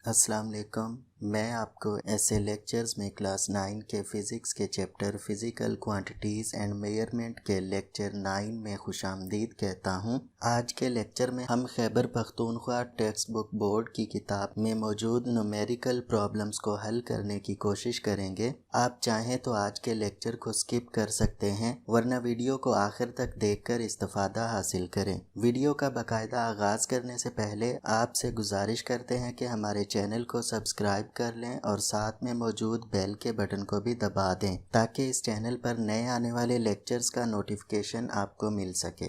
अस्सलाम वालेकुम। मैं आपको ऐसे लेक्चर्स में क्लास 9 के फ़िज़िक्स के chapter physical quantities and measurement के लेक्चर 9 में खुशामदीद कहता हूँ। आज के लेक्चर में हम Khyber Pakhtunkhwa text book board की किताब में मौजूद न्यूमेरिकल प्रॉब्लम्स को हल करने की कोशिश करेंगे। आप चाहें तो आज के लेक्चर को स्किप कर सकते हैं, वरना वीडियो को आखिर तक देखकर इस्तिफ़ादा हासिल करें। वीडियो का बाकायदा आगाज़ करने से पहले आपसे गुजारिश करते हैं कि हमारे चैनल को सब्सक्राइब कर लें और साथ में मौजूद बेल के बटन को भी दबा दें ताकि इस चैनल पर नए आने वाले लेक्चर्स का नोटिफिकेशन आपको मिल सके।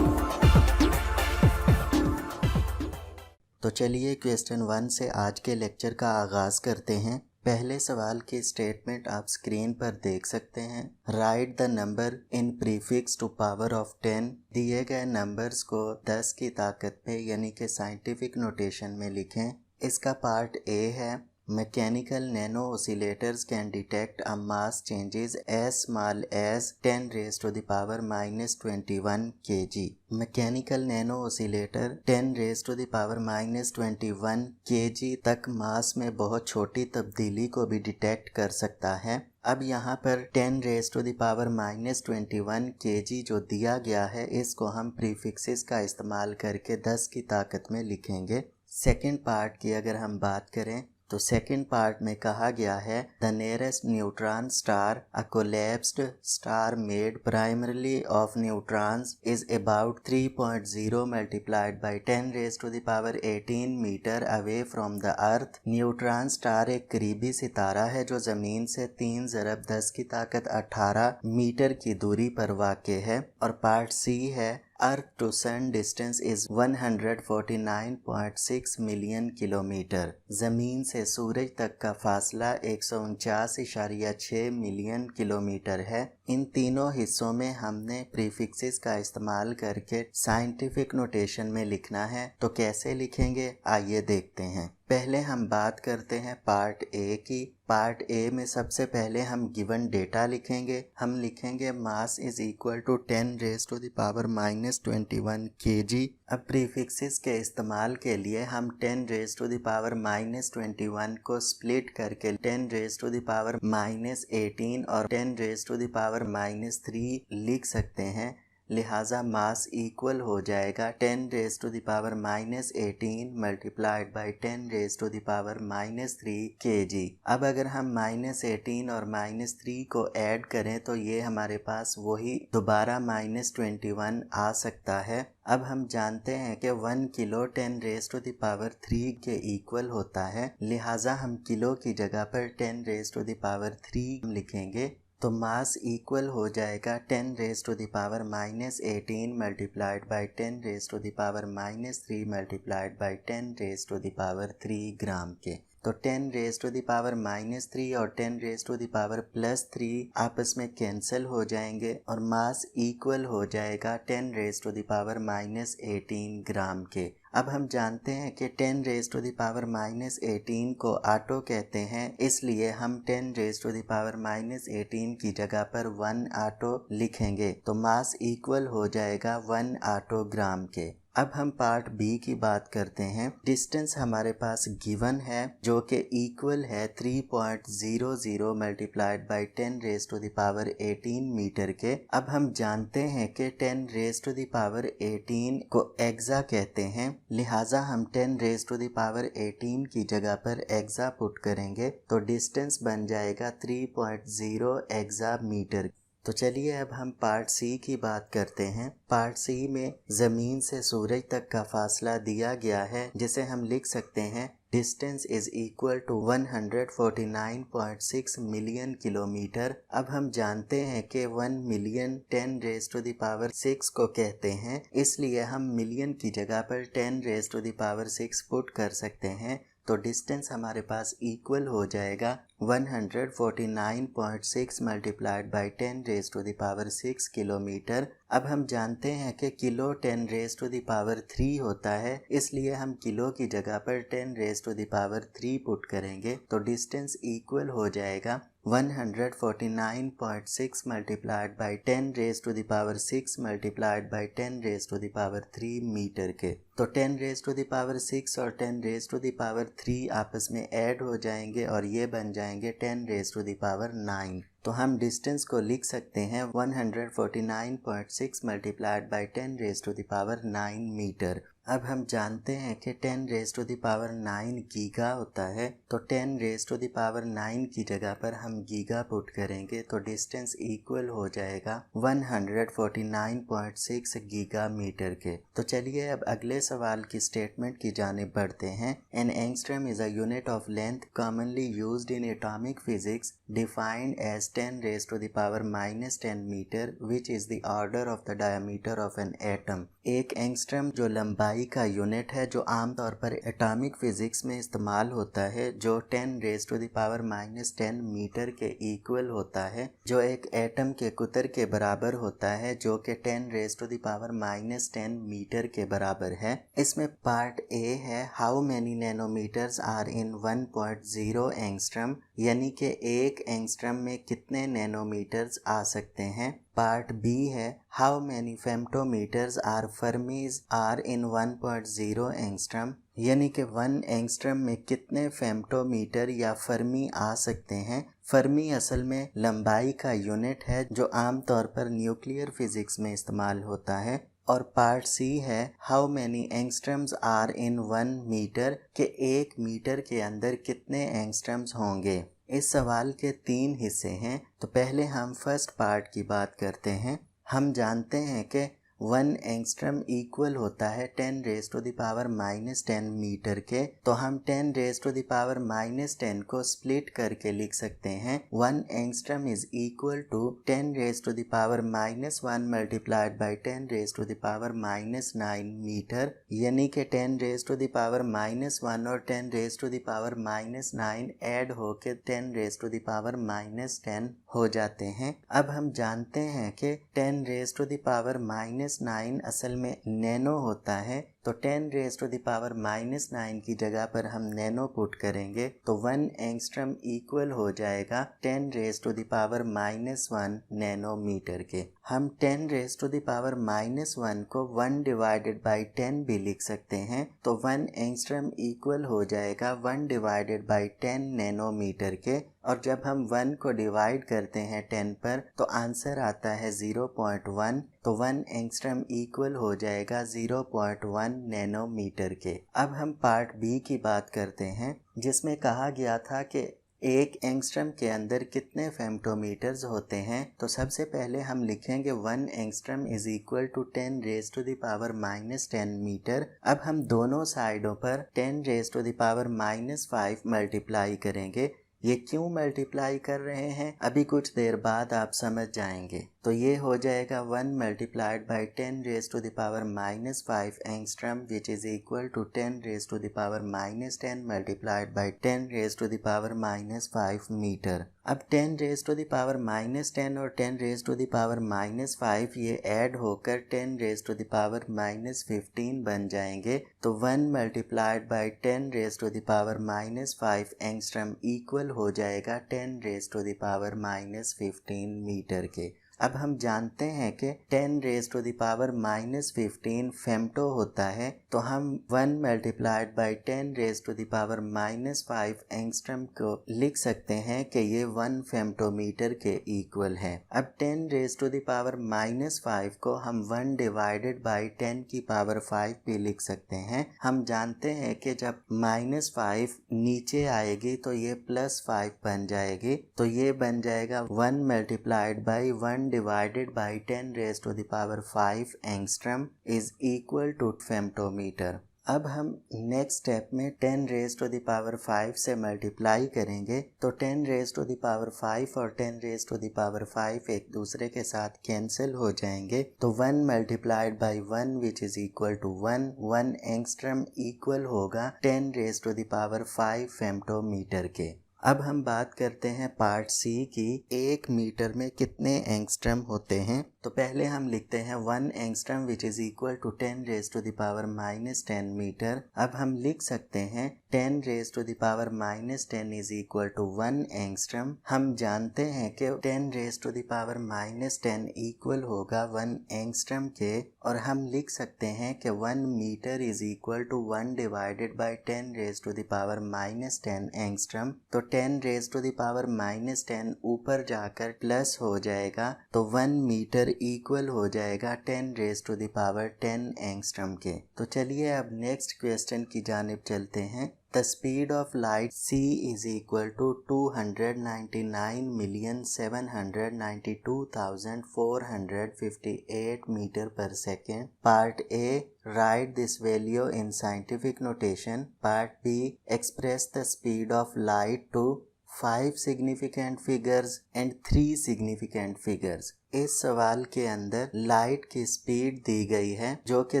तो चलिए क्वेश्चन 1 से आज के लेक्चर का आगाज़ करते हैं। पहले सवाल की स्टेटमेंट आप स्क्रीन पर देख सकते हैं। Write the number in prefix to power of 10। दिए गए नंबर्स को 10 की ताकत पे यानी कि साइंटिफिक नोटेशन में लिखें। इसका पार्ट ए है, mechanical nano oscillators can detect a mass changes as small as 10 raise to the power -21 kg। Mechanical nano oscillator 10 raise to the power -21 kg तक मास में बहुत छोटी तब्दीली को भी डिटेक्ट कर सकता है। अब यहाँ पर 10 raise to the power -21 kg जो दिया गया है, इसको हम प्रीफिक्सेस का इस्तेमाल करके 10 की ताकत में लिखेंगे। सेकेंड पार्ट की अगर हम बात करें तो सेकेंड पार्ट में कहा गया है the nearest neutron star a collapsed star made primarily of neutrons is about 3.0 multiplied by 10 raise to the power 18 metre away from the earth. Neutron star एक करीबी सितारा है जो ज़मीन से 3 ज़रब 10 की ताकत 18 मीटर की दूरी पर वाक़ है। और पार्ट सी है earth to sun distance is 149.6 million kilometre. ज़मीन से सूरज तक का फासला 149.6 मिलियन किलोमीटर है। इन तीनों हिस्सों में हमने प्रीफिक्सेस का इस्तेमाल करके साइंटिफिक नोटेशन में लिखना है। तो कैसे लिखेंगे, आइए देखते हैं। पहले हम बात करते हैं पार्ट ए की। पार्ट ए में सबसे पहले हम गिवन डेटा लिखेंगे। हम लिखेंगे mass is equal to 10 raise to the power -21 kg। अब प्रीफिक्सेस के इस्तेमाल के लिए हम 10 रेज़ टू द पावर -21 को स्प्लिट करके 10 रेज़ टू द पावर -18 और 10 रेज़ टू द पावर -3 लिख सकते हैं। लिहाजा मास इक्वल हो जाएगा 10 raise to the power -18 multiplied by 10 raise to the power -3 kg। अब अगर हम -18 और -3 को ऐड करें तो ये हमारे पास वही दोबारा -21 आ सकता है। अब हम जानते हैं कि 1 kilo 10 raise to the power 3 के इक्वल होता है। लिहाजा हम किलो की जगह पर 10 रेज़ टू द पावर 3 लिखेंगे। तो मास इक्वल हो जाएगा 10 raise to the power -18 multiplied by 10 raise to the power -3 multiplied by 10 raise to the power 3 gram के। तो 10 रेज़ टू द पावर -3 और 10 रेज़ टू द पावर +3 आपस में cancel हो जाएंगे और मास इक्वल हो जाएगा 10 रेज़ टू द पावर -18 ग्राम के। अब हम जानते हैं कि 10 रेज़ टू द पावर -18 को आटो कहते हैं, इसलिए हम 10 रेज़ टू द पावर -18 की जगह पर 1 आटो लिखेंगे। तो मास इक्वल हो जाएगा 1 आटो ग्राम के। अब हम पार्ट बी की बात करते हैं। डिस्टेंस हमारे पास गिवन है जो कि इक्वल है 3.00 multiplied by 10 raise to the power 18 metre के। अब हम जानते हैं कि 10 रेज़ टू द पावर 18 को एक्सा कहते हैं। लिहाजा हम 10 रेज़ टू द पावर 18 की जगह पर एक्सा पुट करेंगे तो डिस्टेंस बन जाएगा 3.0 एक्सा मीटर। तो चलिए अब हम पार्ट सी की बात करते हैं। पार्ट सी में ज़मीन से सूरज तक का फासला दिया गया है, जिसे हम लिख सकते हैं distance is equal to 149.6 million kilometre. अब हम जानते हैं कि 1 million 10 raise to the power 6 को कहते हैं, इसलिए हम मिलियन की जगह पर 10 raise to the power 6 put कर सकते हैं। तो डिस्टेंस हमारे पास इक्वल हो जाएगा 149.6 multiplied by 10 raise to the power 6 kilometre. अब हम जानते हैं कि kilo 10 raise to the power 3 होता है, इसलिए हम किलो की जगह पर 10 raise to the power 3 put करेंगे तो डिस्टेंस इक्वल हो जाएगा 149.6 multiplied by 10 raise to the power 6 multiplied by 10 raise to the power 3 metre के। तो 10 रेज टू द पावर 6 और 10 रेज टू द पावर 3 आपस में ऐड हो जाएंगे और ये बन जाएंगे 10 रेज टू द पावर 9। तो हम डिस्टेंस को लिख सकते हैं 149.6 multiplied by 10 raise to the power 9 metre. अब हम जानते हैं कि 10 raise to the power 9 giga होता है, तो 10 रेज टू द पावर 9 की जगह पर हम गीगा पुट करेंगे तो डिस्टेंस इक्वल हो जाएगा 149.6 गीगा मीटर के। तो चलिए अब अगले सवाल की स्टेटमेंट की जानिब बढ़ते हैं। An angstrom is a unit of length commonly used in atomic physics defined as 10 raised to the power minus 10 metre which is the order of the diameter of an atom। एक angstrom जो लंबाई का unit है जो आमतौर पर atomic physics में इस्तेमाल होता है, जो 10 raised to the power minus 10 metre के इक्वल होता है, जो एक एटम के कुतर के बराबर होता है जो कि 10 raised to the power minus 10 metre के बराबर है। इसमें पार्ट ए है how many nanometres are in 1.0 angstrom, यानी कि एक एंगस्ट्रम में कितने नैनोमीटर्स आ सकते हैं। पार्ट बी है how many femtometres are fermis are in 1.0 angstrom, यानी कि 1 एंगस्ट्रम में कितने फेम्टोमीटर या फर्मी आ सकते हैं। फर्मी असल में लंबाई का यूनिट है जो आमतौर पर न्यूक्लियर फिजिक्स में इस्तेमाल होता है। और पार्ट सी है how many angstroms are in 1 metre, के 1 मीटर के अंदर कितने एंगस्ट्रम्स होंगे। इस सवाल के 3 हिस्से हैं, तो पहले हम फर्स्ट पार्ट की बात करते हैं। हम जानते हैं कि 1 एंगस्ट्रम इक्वल होता है 10 raise to the power minus 10 metre के, तो हम 10 raise to the power minus 10 को स्प्लिट करके लिख सकते हैं 1 angstrom is equal to 10 raise to the power minus 1 multiplied by 10 raise to the power minus 9 metre, यानी कि 10 raise to the power minus 1 और 10 raise to the power minus 9 add होके 10 raise to the power minus 10 हो जाते हैं। अब हम जानते हैं कि 10 raise to the power minus 9 असल में नैनो होता है, तो 10 raise to the power minus 9 की जगह पर हम नैनो पुट करेंगे तो 1 एंगस्ट्रम इक्वल हो जाएगा 10 raise to the power minus 1 nanometre के। हम 10 raise to the power minus 1 को 1 डिवाइडेड बाई 10 भी लिख सकते हैं, तो 1 एंगस्ट्रम इक्वल हो जाएगा 1 डिवाइडेड बाई 10 नैनोमीटर के। और जब हम 1 को डिवाइड करते हैं 10 पर तो आंसर आता है 0.1, तो 1 एंगस्ट्रम इक्वल हो जाएगा 0.1 नैनोमीटर के। अब हम पार्ट बी की बात करते हैं, जिसमें कहा गया था कि एक एंगस्ट्रम के अंदर कितने फेम्टोमीटर्स होते हैं। तो सबसे पहले हम लिखेंगे 1 angstrom is equal to 10 raise to the power minus 10 metre. अब हम दोनों साइडों पर 10 raise to the power minus 5 multiply करेंगे। ये क्यों मल्टीप्लाई कर रहे हैं अभी कुछ देर बाद आप समझ जाएंगे। तो ये हो जाएगा 1 multiplied by 10 raise to the power minus 5 angstrom which is equal to 10 raise to the power minus 10 multiplied by 10 raise to the power minus 5 metre. अब 10 raise to the power minus 10 और 10 raise to the power minus 5 ये add होकर 10 raise to the power minus 15 बन जाएंगे। तो 1 multiplied by 10 raise to the power minus 5 angstrom equal हो जाएगा 10 raise to the power minus 15 metre के। अब हम जानते हैं कि 10 raise to the power minus 15 femto होता है, तो हम 1 multiplied by 10 raise to the power minus 5 angstrom को लिख सकते हैं कि ये 1 फेम्टोमीटर के इक्वल है। अब 10 raise to the power minus 5 को हम 1 डिवाइडेड बाई 10 की पावर 5 भी लिख सकते हैं। हम जानते हैं कि जब माइनस 5 नीचे आएगी तो ये प्लस 5 बन जाएगी, तो ये बन जाएगा 1 multiplied by 1 divided by 10 raised to the power 5 angstrom is equal to femtometer। अब हम नेक्स्ट स्टेप में 10 रेज टू द पावर 5 से मल्टीप्लाई करेंगे, तो 10 रेज टू द पावर 5 और 10 रेज टू द पावर 5 एक दूसरे के साथ कैंसिल हो जाएंगे, तो 1 multiplied by 1 which is equal to 1 angstrom equal होगा 10 raise to the power 5 femtometre के। अब हम बात करते हैं पार्ट सी की, 1 मीटर में कितने एंगस्ट्रम होते हैं। तो पहले हम लिखते हैं 1 angstrom which is equal to 10 raise to the power -10 metre. अब हम लिख सकते हैं 10 raise to the power -10 is equal to 1 angstrom. हम जानते हैं कि 10 raise to the power -10 equal होगा 1 एंगस्ट्रम के, और हम लिख सकते हैं कि 1 metre is equal to 1 divided by 10 raise to the power -10 angstrom. तो 10 रेज टू द पावर -10 ऊपर जाकर प्लस हो जाएगा, तो 1 मीटर इक्वल हो जाएगा 10 raise to the power 10 angstrom के। तो चलिए अब नेक्स्ट क्वेश्चन की जानिब चलते हैं। The speed of light c is equal to 299,792,458 meter per second. Part A, write this value in scientific notation. Part B, express the speed of light to 5 significant figures and 3 significant figures. इस सवाल के अंदर light की speed दी गई है जो कि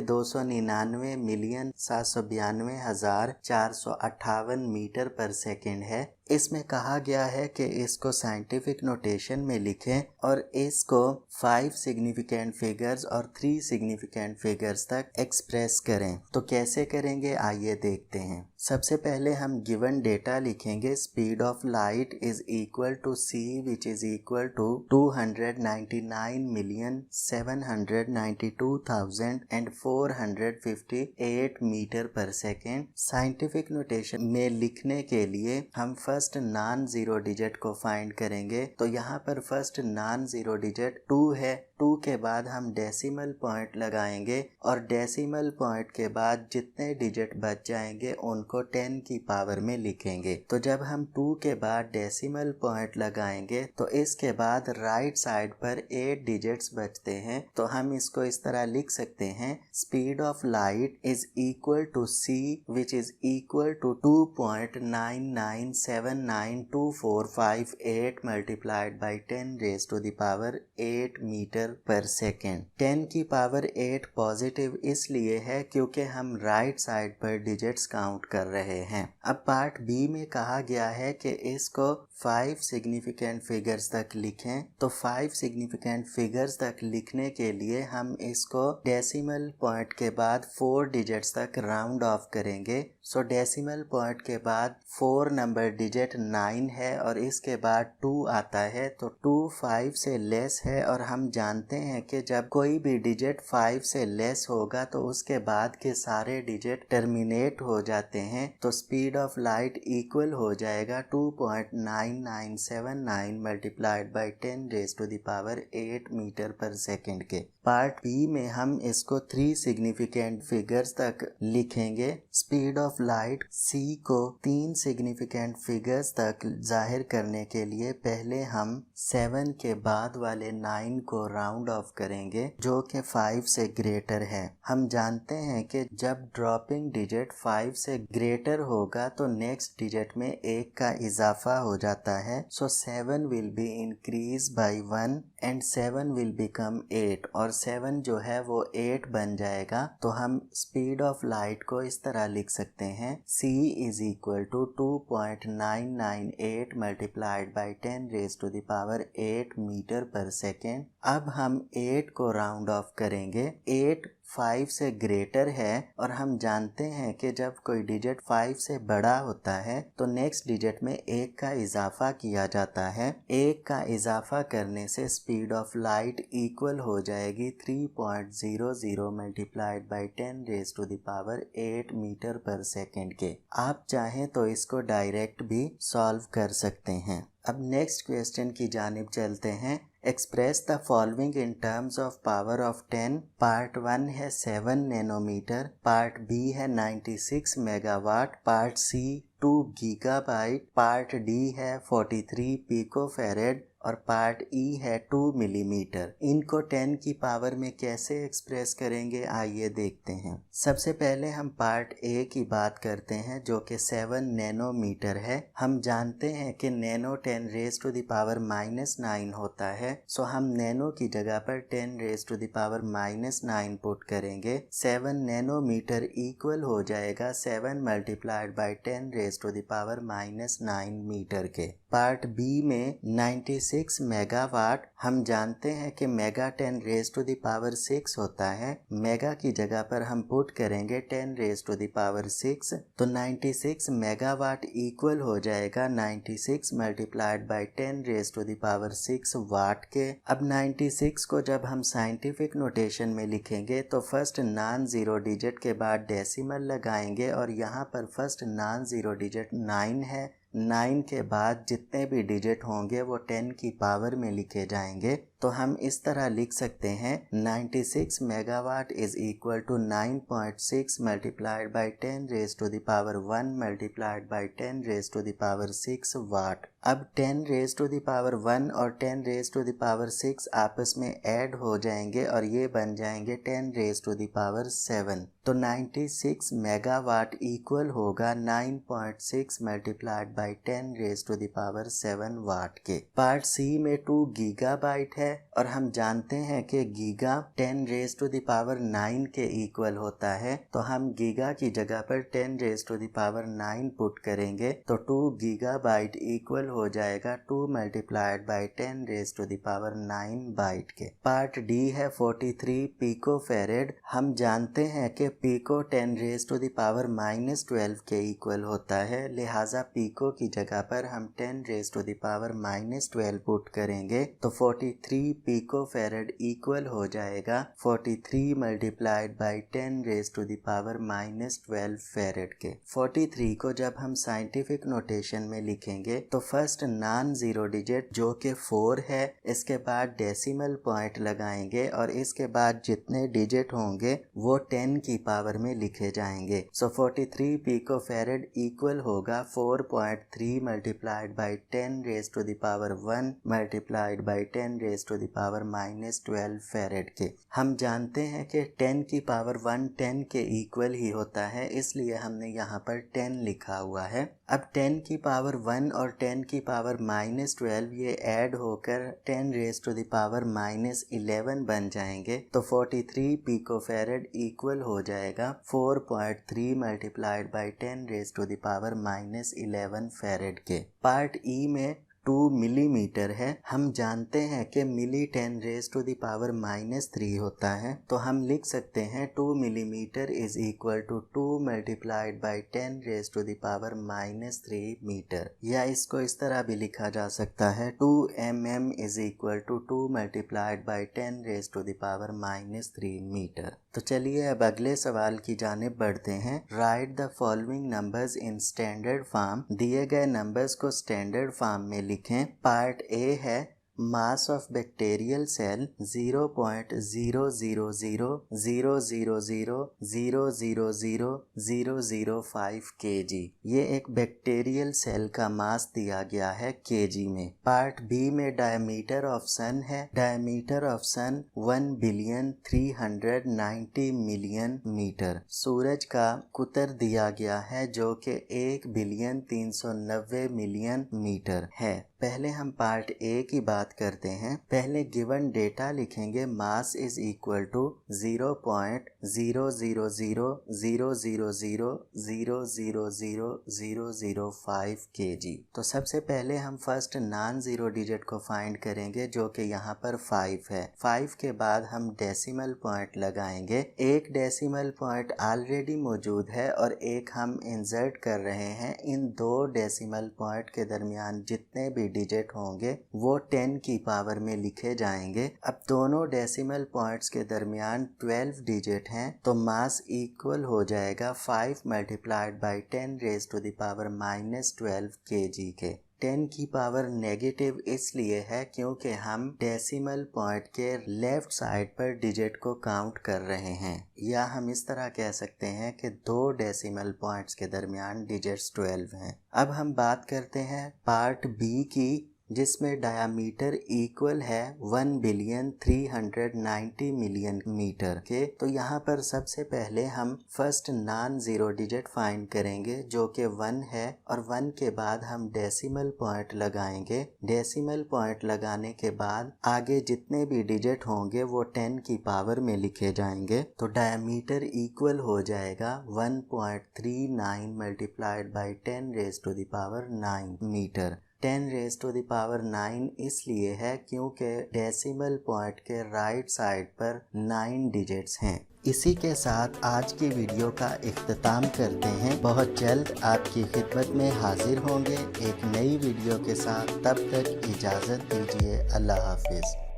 299,792,458 metre per second है। इसमें कहा गया है कि इसको साइंटिफिक नोटेशन में लिखें और इसको 5 सिग्निफिकेंट फिगर्स और 3 सिग्निफिकेंट फिगर्स तक एक्सप्रेस करें। तो कैसे करेंगे आइए देखते हैं। सबसे पहले हम गिवन डेटा लिखेंगे। Speed of light is equal to c which is equal to 299,792,458 metre per second. Scientific notation में लिखने के लिए हम फर्स्ट नॉन जीरो डिजिट को फाइंड करेंगे। तो यहाँ पर फर्स्ट नॉन जीरो डिजिट 2 है। 2 के बाद हम डेसिमल पॉइंट लगाएंगे और डेसिमल पॉइंट के बाद जितने डिजिट बच जाएंगे उनको 10 की पावर में लिखेंगे। तो जब हम 2 के बाद डेसिमल पॉइंट लगाएंगे तो इसके बाद राइट साइड पर 8 डिजिट्स बचते हैं। तो हम इसको इस तरह लिख सकते हैं, speed of light is equal to c which is equal to 2.99792458 multiplied by 10 raise to the power 8 metre per second. 10 की पावर 8 पॉजिटिव इसलिए है क्योंकि हम राइट साइड पर डिजिट्स काउंट कर रहे हैं। अब पार्ट बी में कहा गया है कि इसको 5 सिग्निफिकेंट फिगर्स तक लिखें। तो 5 सिग्निफिकेंट फिगर्स तक लिखने के लिए हम इसको डेसिमल पॉइंट के बाद 4 डिजिट्स तक राउंड ऑफ करेंगे। सो डेसिमल पॉइंट के बाद 4 नंबर डिजिट 9 है और इसके बाद 2 आता है। तो 2 5 से लेस है और हम जानते हैं कि जब कोई भी डिजिट 5 से लेस होगा तो उसके बाद के सारे डिजिट टर्मिनेट हो जाते हैं। तो स्पीड ऑफ लाइट इक्वल हो जाएगा 2.9979 multiplied by 10 raise to the power 8 metre per second के। पार्ट बी में हम इसको 3 सिग्निफिकेंट फिगर्स तक लिखेंगे। स्पीड ऑफ लाइट c को 3 सिग्निफिकेंट फिगर्स तक जाहिर करने के लिए पहले हम 7 के बाद वाले 9 को राउंड ऑफ करेंगे जो कि 5 से ग्रेटर है। हम जानते हैं कि जब ड्रॉपिंग डिजिट 5 से ग्रेटर होगा तो नेक्स्ट डिजिट में 1 का इजाफा हो जाता है। सो 7 will be increase by 1 and 7 will become 8 और 7 जो है वो 8 बन जाएगा। तो हम स्पीड ऑफ लाइट को इस तरह लिख सकते हैं, c is equal to 2.998 multiplied by 10 raise to the power 8 metre per second. अब हम 8 को राउंड ऑफ करेंगे। 8 5 से ग्रेटर है और हम जानते हैं कि जब कोई डिजिट 5 से बड़ा होता है तो नेक्स्ट डिजिट में 1 का इजाफा किया जाता है। 1 का इजाफा करने से स्पीड ऑफ लाइट इक्वल हो जाएगी 3.00 multiplied by 10 raise to the power 8 metre per second के। आप चाहें तो इसको डायरेक्ट भी सॉल्व कर सकते हैं। अब नेक्स्ट क्वेश्चन की जानिब चलते हैं। Express the following in terms of power of 10। Part 1 है 7 नैनोमीटर, पार्ट बी है 96 megawatt, part C 2 gigabyte, part D है 43 पिकोफैरेड और पार्ट ई है 2 मिलीमीटर। इनको 10 की पावर में कैसे एक्सप्रेस करेंगे आइए देखते हैं। सबसे पहले हम पार्ट ए की बात करते हैं जो कि 7 नैनोमीटर है। हम जानते हैं कि nano 10 raise to the power -9 होता है। सो हम नैनो की जगह पर 10 raise to the power -9 put करेंगे। 7 नैनोमीटर इक्वल हो जाएगा 7 multiplied by 10 raise to the power -9 metre के। पार्ट बी में 96 मेगावाट, हम जानते हैं कि mega 10 raise to the power 6 होता है। मेगा की जगह पर हम पुट करेंगे 10 रेज टू द पावर 6, तो 96 मेगावाट इक्वल हो जाएगा 96 multiplied by 10 raise to the power 6 watt के। अब 96 को जब हम साइंटिफिक नोटेशन में लिखेंगे तो फर्स्ट नॉन जीरो डिजिट के बाद डेसिमल लगाएंगे और यहाँ पर फर्स्ट नॉन जीरो डिजिट 9 है। 9 के बाद जितने भी डिजिट होंगे वो 10 की पावर में लिखे जाएंगे। तो हम इस तरह लिख सकते हैं 96 megawatt is equal to 9.6 multiplied by 10 raise to the power 1 multiplied by 10 raise to the power 6 watt. अब 10 रेज टू द पावर 1 और 10 रेज टू द पावर 6 आपस में ऐड हो जाएंगे और ये बन जाएंगे 10 रेज टू द पावर 7। तो 96 मेगावाट इक्वल होगा 9.6 multiplied by 10 raise to the power 7 watt के। पार्ट सी में 2 गीगाबाइट है और हम जानते हैं कि giga 10 raise to the power 9 के इक्वल होता है। तो हम गीगा की जगह पर 10 raise to the power 9 put करेंगे तो 2 गीगाबाइट इक्वल हो जाएगा 2 multiplied by 10 raise to the power 9 byte के। पार्ट डी है 43 पिको फेरेड। हम जानते हैं कि pico 10 raise to the power -12 के इक्वल होता है, लिहाजा पिको की जगह पर हम 10 raise to the power -12 put करेंगे तो 43 पिको फेरेड इक्वल हो जाएगा 43 multiplied by 10 raise to the power -12 farad के। 43 को जब हम साइंटिफिक नोटेशन में लिखेंगे तो फर्स्ट नॉन जीरो डिजिट जो कि 4 है, इसके बाद डेसिमल पॉइंट लगाएंगे और इसके बाद जितने डिजिट होंगे वो 10 की पावर में लिखे जाएंगे। सो 43 पिको फेरेड इक्वल होगा 4.3 multiplied by 10 raise to the power 1 multiplied by 10 raise to the power -12 farad के। हम जानते हैं कि 10 की पावर 1 10 के इक्वल ही होता है, इसलिए हमने यहाँ पर 10 लिखा हुआ है। अब 10 की पावर 1 और 10 की पावर -12 ये ऐड होकर 10 रेज टू द पावर -11 बन जाएंगे तो 43 पिको फेरेड इक्वल हो जाएगा 4.3 multiplied by 10 raise to the power -11 farad के। पार्ट ई में 2 मिलीमीटर है। हम जानते हैं कि milli 10 raise to the power -3 होता है, तो हम लिख सकते हैं 2 millimetre is equal to 2 multiplied by 10 raise to the power -3 metre, या इसको इस तरह भी लिखा जा सकता है 2 mm is equal to 2 multiplied by 10 raise to the power -3 metre. तो चलिए अब अगले सवाल की जानिब बढ़ते हैं। Write the following numbers in standard form. दिए गए नंबर्स को स्टैंडर्ड फॉर्म में लिखें। पार्ट ए है mass of bacterial cell 0.00000000005 kg। ये एक बैक्टीरियल सेल का मास दिया गया है kg में। पार्ट बी में डायमीटर ऑफ सन है। Diameter of sun 1,390 million metre. सूरज का कुतर दिया गया है जो कि 1,390 मिलियन मीटर है। पहले हम पार्ट ए की बात करते हैं। पहले गिवन डेटा लिखेंगे। Mass is equal to 0.00000000005 kg। तो सबसे पहले हम फर्स्ट नॉन जीरो डिजिट को फाइंड करेंगे जो कि यहाँ पर 5 है। 5 के बाद हम डेसिमल पॉइंट लगाएंगे। एक डेसिमल पॉइंट ऑलरेडी मौजूद है और एक हम इंसर्ट कर रहे हैं। इन दो डेसिमल पॉइंट के दरमियान जितने भी डिजिट होंगे वो 10 की पावर में लिखे जाएंगे। अब दोनों डेसिमल पॉइंट्स के दरमियान 12 डिजिट हैं तो मास इक्वल हो जाएगा 5 multiplied by 10 raise to the power -12 kg के। 10 की पावर नेगेटिव इसलिए है क्योंकि हम डेसिमल पॉइंट के लेफ्ट साइड पर डिजिट को काउंट कर रहे हैं, या हम इस तरह कह सकते हैं कि दो डेसिमल पॉइंट्स के दरमियान डिजिट्स 12 हैं। अब हम बात करते हैं पार्ट बी की, जिसमें डायामीटर इक्वल है 1,390 मिलियन मीटर के। तो यहाँ पर सबसे पहले हम first non zero digit find करेंगे जो कि 1 है और 1 के बाद हम डेसिमल पॉइंट लगाएंगे। डेसिमल पॉइंट लगाने के बाद आगे जितने भी डिजिट होंगे वो 10 की पावर में लिखे जाएंगे। तो डायामीटर इक्वल हो जाएगा 1.39 multiplied by 10 raise to the power 9 metre. 10 raise to the power 9 इसलिए है क्योंकि डेसिमल पॉइंट के राइट साइड पर 9 डिजिट्स हैं। इसी के साथ आज की वीडियो का इख्तिताम करते हैं। बहुत जल्द आपकी खिदमत में हाजिर होंगे एक नई वीडियो के साथ। तब तक इजाज़त दीजिए। अल्लाह हाफिज़।